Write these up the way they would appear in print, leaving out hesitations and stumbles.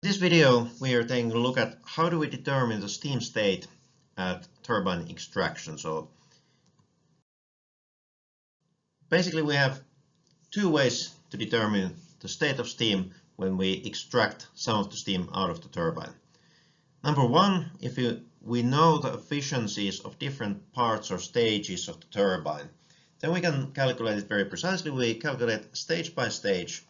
In this video, we are taking a look at how do we determine the steam state at turbine extraction. So basically we have two ways to determine the state of steam when we extract some of the steam out of the turbine. Number one, if we know the efficiencies of different parts or stages of the turbine, then we can calculate it very precisely. We calculate stage by stage,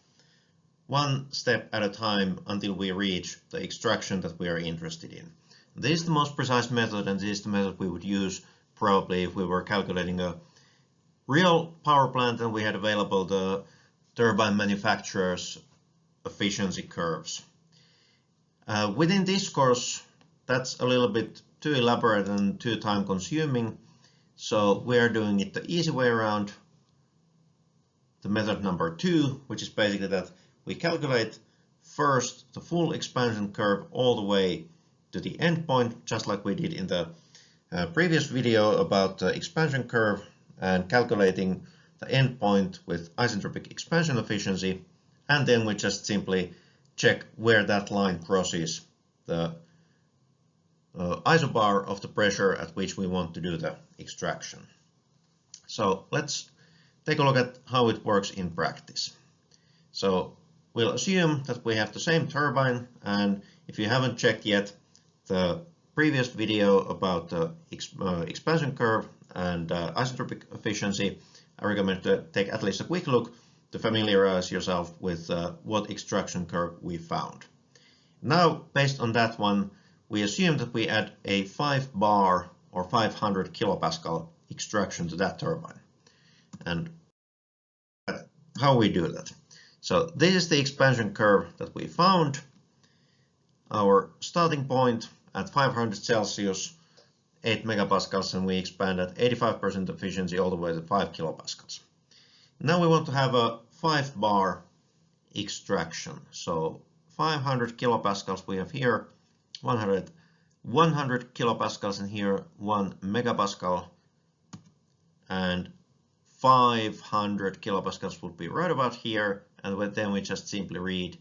one step at a time until we reach the extraction that we are interested in. This is the most precise method, and this is the method we would use probably if we were calculating a real power plant and we had available the turbine manufacturer's efficiency curves. Within this course, that's a little bit too elaborate and too time consuming, so we are doing it the easy way around, the method number two, which is basically that we calculate first the full expansion curve all the way to the end point, just like we did in the previous video about the expansion curve and calculating the end point with isentropic expansion efficiency, and then we just simply check where that line crosses the isobar of the pressure at which we want to do the extraction. So let's take a look at how it works in practice. So we'll assume that we have the same turbine, and if you haven't checked yet the previous video about the expansion curve and isentropic efficiency, I recommend to take at least a quick look to familiarize yourself with what extraction curve we found. Now, based on that one, we assume that we add a 5 bar or 500 kilopascal extraction to that turbine. And how we do that. So this is the expansion curve that we found. Our starting point at 500 Celsius, 8 megapascals, and we expand at 85% efficiency all the way to 5 kilopascals. Now we want to have a 5 bar extraction. So 500 kilopascals we have here, 100 kilopascals, and here 1 megapascal, and 500 kilopascals would be right about here, and then we just simply read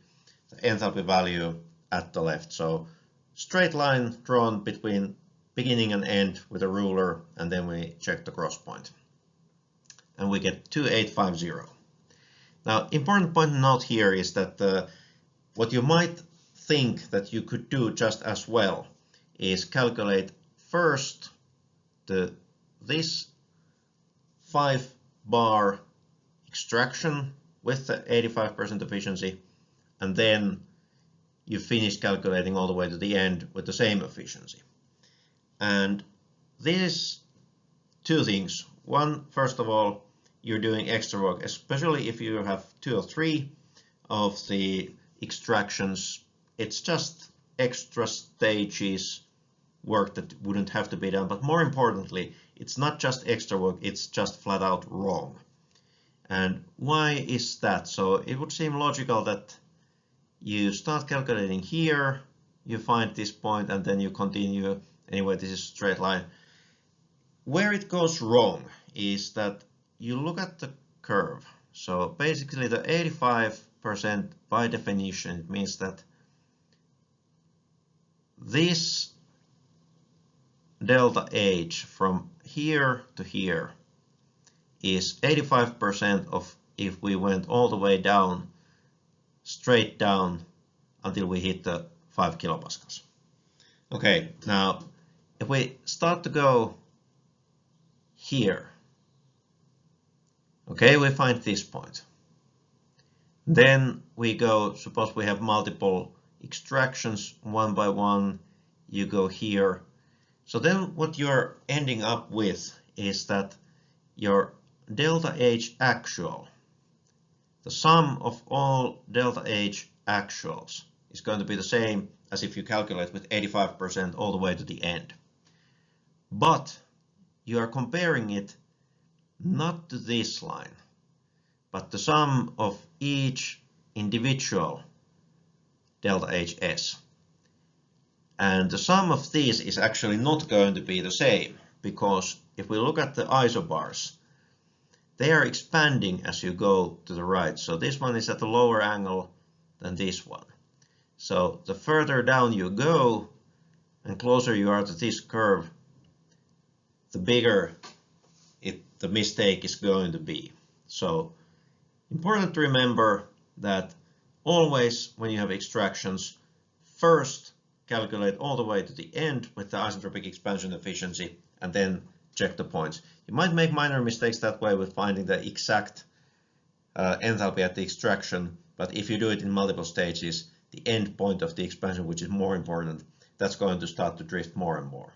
the enthalpy value at the left. So straight line drawn between beginning and end with a ruler, and then we check the cross point. And we get 2850. Now, important point to note here is that what you might think that you could do just as well is calculate first this 5 bar extraction with the 85% efficiency, and then you finish calculating all the way to the end with the same efficiency. And this is two things. One, first of all, you're doing extra work, especially if you have 2 or 3 of the extractions. It's just extra stages work that wouldn't have to be done. But more importantly, it's not just extra work, it's just flat out wrong. And why is that? So it would seem logical that you start calculating here, you find this point, and then you continue. Anyway, this is a straight line. Where it goes wrong is that you look at the curve. So basically the 85% by definition, it means that this delta H from here to here is 85% of if we went all the way down, straight down until we hit the 5 kilopascals. Okay, now if we start to go here, okay, we find this point. Then we go, suppose we have multiple extractions one by one, you go here. So then what you're ending up with is that your delta H actual, the sum of all delta H actuals, is going to be the same as if you calculate with 85% all the way to the end. But you are comparing it not to this line, but the sum of each individual delta HS. And the sum of these is actually not going to be the same, because if we look at the isobars, they are expanding as you go to the right. So this one is at a lower angle than this one. So the further down you go and closer you are to this curve, the bigger the mistake is going to be. So important to remember that always when you have extractions, first calculate all the way to the end with the isentropic expansion efficiency and then check the points. You might make minor mistakes that way with finding the exact enthalpy at the extraction, but if you do it in multiple stages, the end point of the expansion, which is more important, that's going to start to drift more and more.